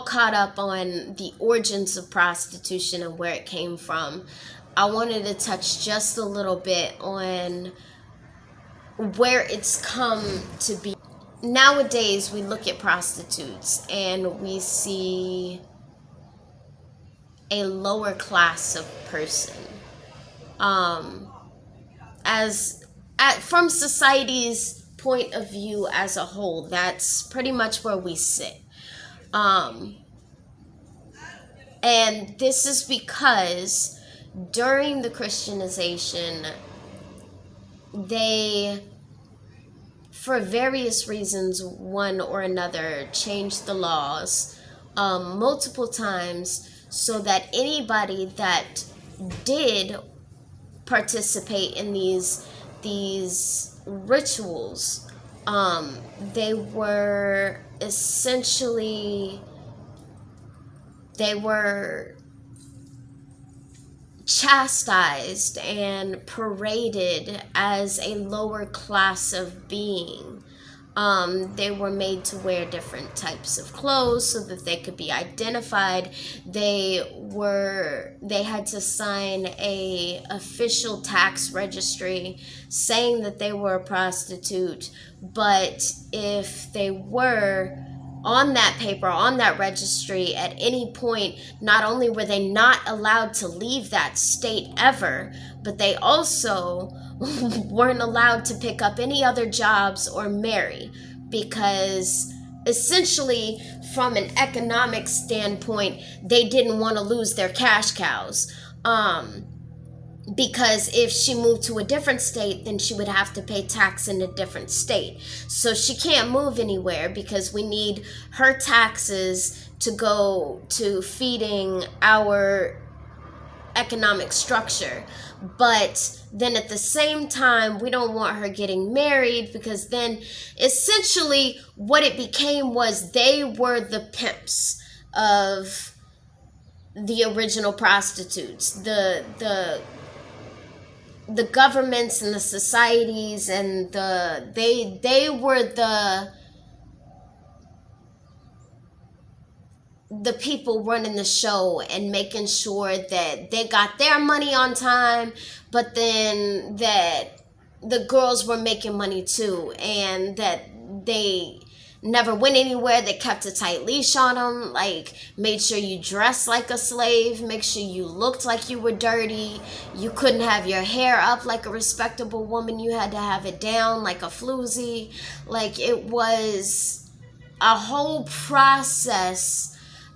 caught up on the origins of prostitution and where it came from, I wanted to touch just a little bit on where it's come to be. Nowadays, we look at prostitutes and we see a lower class of person. From society's point of view as a whole, that's pretty much where we sit. And this is because during the Christianization, they, for various reasons, one or another, changed the laws multiple times so that anybody that did participate in these rituals, they were essentially, they were chastised and paraded as a lower class of being. They were made to wear different types of clothes so that they could be identified. They had to sign a official tax registry saying that they were a prostitute. But if they were on that paper, on that registry, at any point, not only were they not allowed to leave that state ever, but they also weren't allowed to pick up any other jobs or marry, because essentially, from an economic standpoint, they didn't want to lose their cash cows. Because if she moved to a different state, then she would have to pay tax in a different state. So she can't move anywhere because we need her taxes to go to feeding our economic structure. But then at the same time, we don't want her getting married, because then essentially what it became was they were the pimps of the original prostitutes. The governments and the societies and they were the people running the show and making sure that they got their money on time, but then that the girls were making money too, and that they never went anywhere. They kept a tight leash on them, like made sure you dressed like a slave, make sure you looked like you were dirty. You couldn't have your hair up like a respectable woman. You had to have it down like a floozy. Like, it was a whole process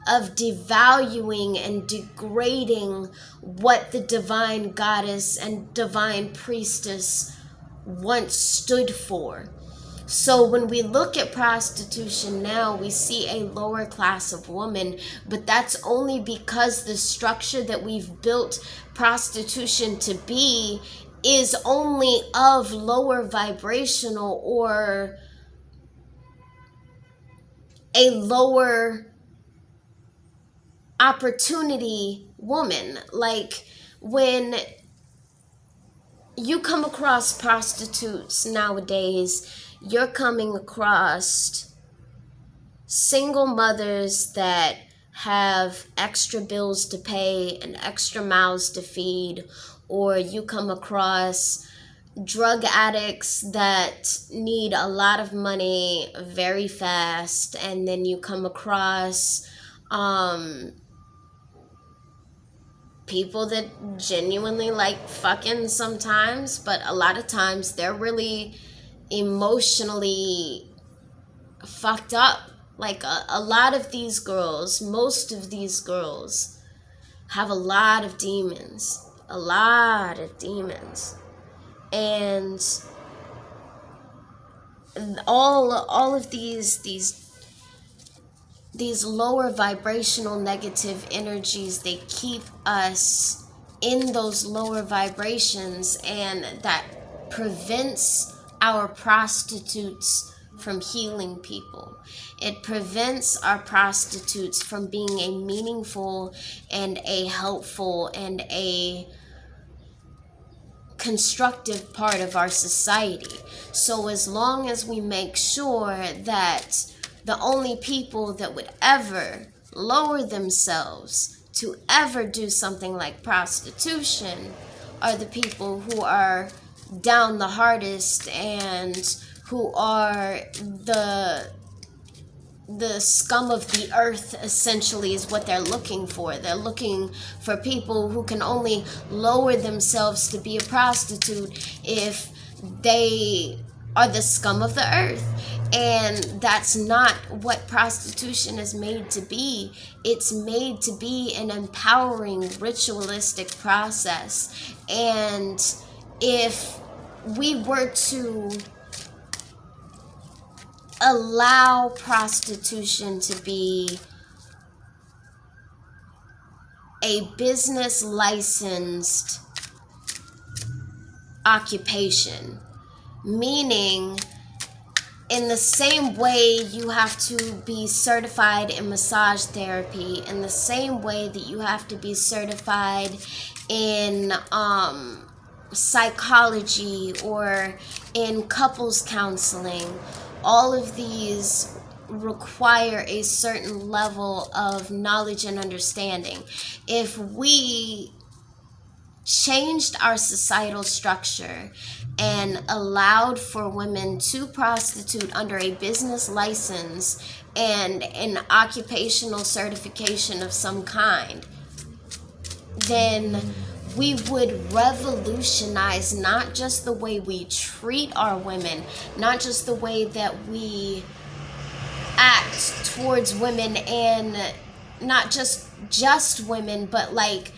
of devaluing and degrading what the divine goddess and divine priestess once stood for. So when we look at prostitution now, we see a lower class of woman, but that's only because the structure that we've built prostitution to be is only of lower vibrational or a lower opportunity woman. Like, when you come across prostitutes nowadays, you're coming across single mothers that have extra bills to pay and extra mouths to feed, or you come across drug addicts that need a lot of money very fast, and then you come across people that genuinely like fucking sometimes, but a lot of times they're really emotionally fucked up. Like, a lot of these girls, most of these girls have a lot of demons, and all of these lower vibrational negative energies, they keep us in those lower vibrations, and that prevents our prostitutes from healing people. It prevents our prostitutes from being a meaningful and a helpful and a constructive part of our society. So as long as we make sure that the only people that would ever lower themselves to ever do something like prostitution are the people who are down the hardest and who are the scum of the earth, essentially, is what they're looking for. They're looking for people who can only lower themselves to be a prostitute if they are the scum of the earth. And that's not what prostitution is made to be. It's made to be an empowering ritualistic process. And if we were to allow prostitution to be a business licensed occupation, meaning in the same way you have to be certified in massage therapy, in the same way that you have to be certified in psychology or in couples counseling, all of these require a certain level of knowledge and understanding. If we changed our societal structure and allowed for women to prostitute under a business license and an occupational certification of some kind, then we would revolutionize not just the way we treat our women, not just the way that we act towards women, and not just women, but like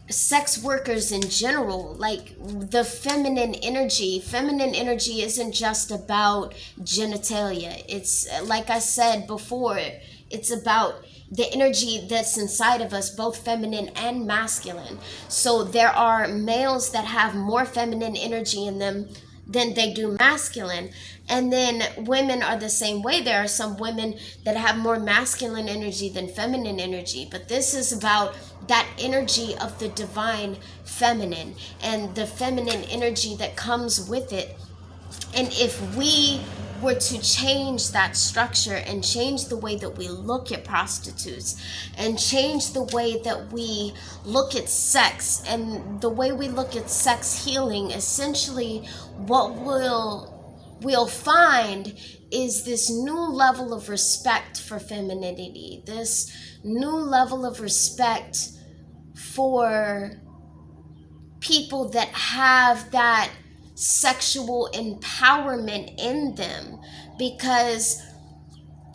sex workers in general. Like the feminine energy isn't just about genitalia. It's, like I said before, it's about the energy that's inside of us, both feminine and masculine. So there are males that have more feminine energy in them than they do masculine. And then women are the same way. There are some women that have more masculine energy than feminine energy. But this is about that energy of the divine feminine and the feminine energy that comes with it. And if we were to change that structure and change the way that we look at prostitutes and change the way that we look at sex and the way we look at sex healing, essentially what we'll find is this new level of respect for femininity, this new level of respect for people that have that sexual empowerment in them. Because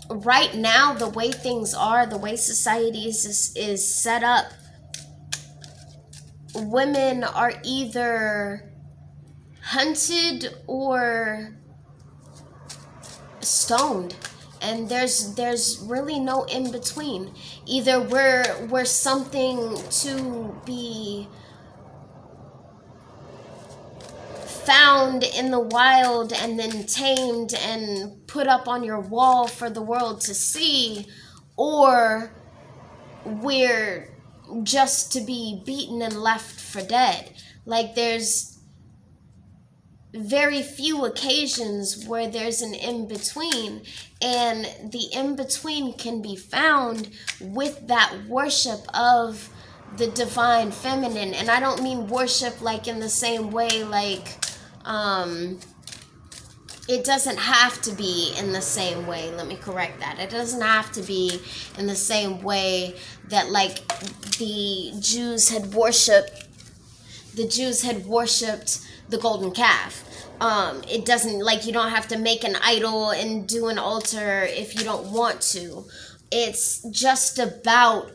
right now, the way things are, the way society is set up, women are either hunted or stoned, and there's really no in between. Either we're something to be found in the wild and then tamed and put up on your wall for the world to see, or we're just to be beaten and left for dead. Like there's very few occasions where there's an in-between, and the in-between can be found with that worship of the divine feminine. And I don't mean worship like in the same way, like it doesn't have to be in the same way. Let me correct that. It doesn't have to be in the same way that like the Jews had worshipped the golden calf. It doesn't, like, you don't have to make an idol and do an altar if you don't want to. It's just about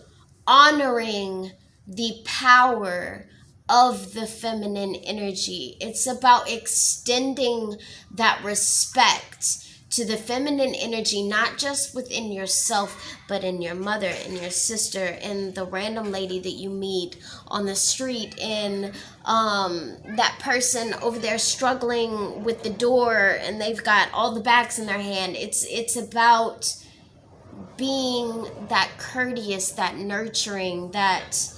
honoring the power of the feminine energy. It's about extending that respect to the feminine energy, not just within yourself, but in your mother, in your sister, in the random lady that you meet on the street, in that person over there struggling with the door and they've got all the bags in their hand. It's about being that courteous, that nurturing, that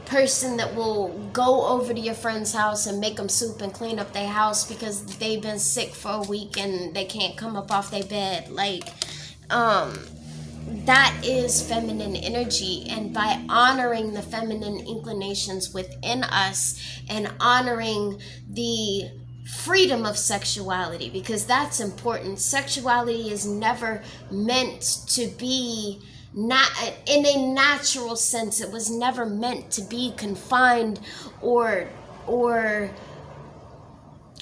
person that will go over to your friend's house and make them soup and clean up their house because they've been sick for a week and they can't come up off their bed. Like that is feminine energy. And by honoring the feminine inclinations within us and honoring the freedom of sexuality, because that's important. Sexuality is never meant to be, not in a natural sense, it was never meant to be confined or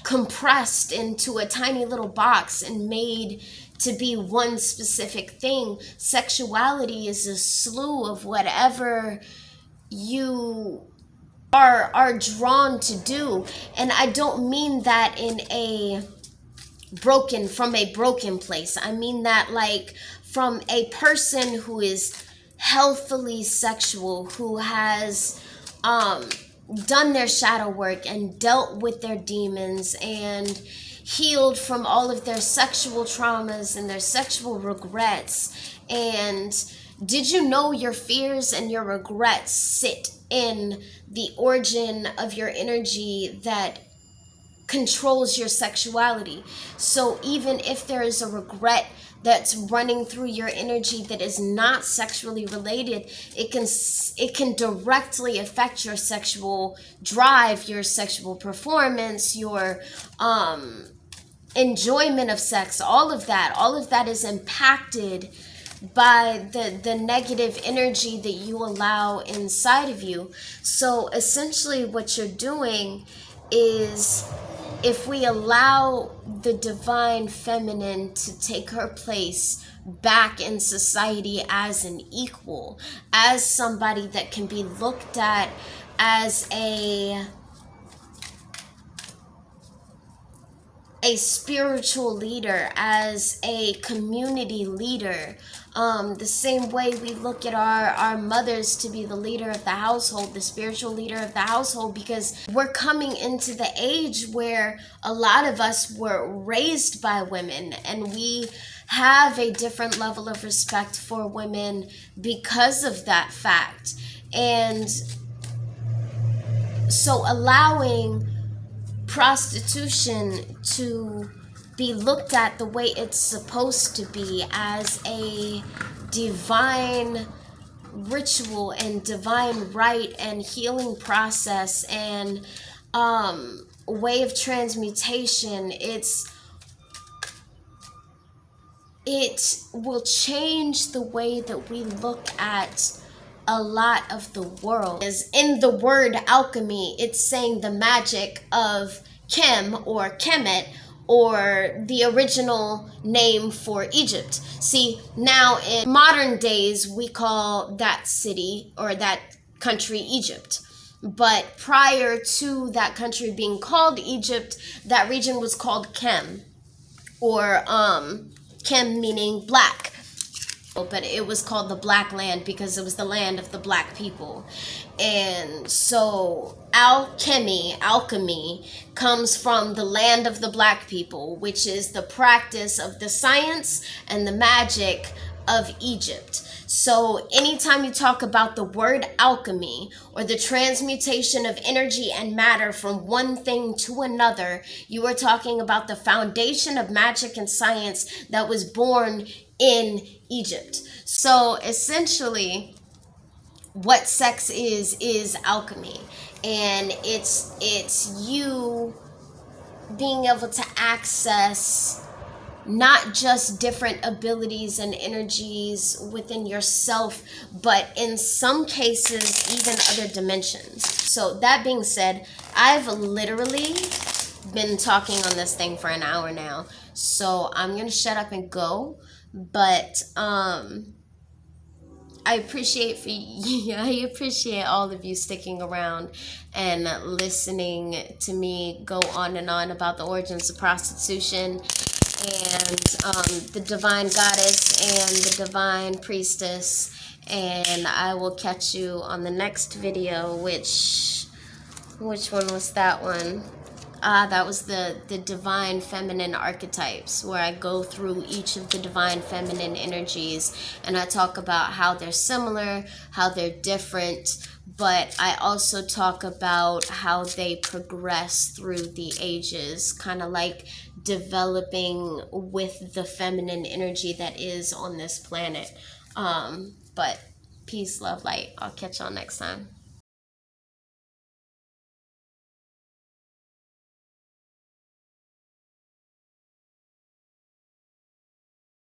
compressed into a tiny little box and made to be one specific thing. Sexuality is a slew of whatever you are drawn to do. And I don't mean that from a broken place. I mean that like from a person who is healthily sexual, who has done their shadow work and dealt with their demons and healed from all of their sexual traumas and their sexual regrets. And did you know your fears and your regrets sit in the origin of your energy that controls your sexuality? So even if there is a regret that's running through your energy that is not sexually related, it can directly affect your sexual drive, your sexual performance, your enjoyment of sex. All of that is impacted by the negative energy that you allow inside of you. So essentially what you're doing is, if we allow the divine feminine to take her place back in society as an equal, as somebody that can be looked at as a spiritual leader, as a community leader, the same way we look at our mothers to be the leader of the household, the spiritual leader of the household, because we're coming into the age where a lot of us were raised by women, and we have a different level of respect for women because of that fact. And so allowing prostitution to be looked at the way it's supposed to be, as a divine ritual and divine rite and healing process and way of transmutation, it will change the way that we look at a lot of the world. Is in the word alchemy, it's saying the magic of Chem or Kemet, or the original name for Egypt. See, now in modern days, we call that city or that country Egypt. But prior to that country being called Egypt, that region was called Chem, or Chem meaning black. But it was called the Black Land because it was the land of the black people. And so alchemy comes from the land of the black people, which is the practice of the science and the magic of Egypt. So anytime you talk about the word alchemy, or the transmutation of energy and matter from one thing to another, you are talking about the foundation of magic and science that was born in Egypt. So essentially, what sex is alchemy, and it's you being able to access not just different abilities and energies within yourself, but in some cases even other dimensions. So that being said, I've literally been talking on this thing for an hour now, so I'm gonna shut up and go. But I appreciate all of you sticking around and listening to me go on and on about the origins of prostitution and the divine goddess and the divine priestess. And I will catch you on the next video. Which one was that one? That was the divine feminine archetypes, where I go through each of the divine feminine energies and I talk about how they're similar, how they're different, but I also talk about how they progress through the ages, kind of like developing with the feminine energy that is on this planet. But peace, love, light. I'll catch y'all next time.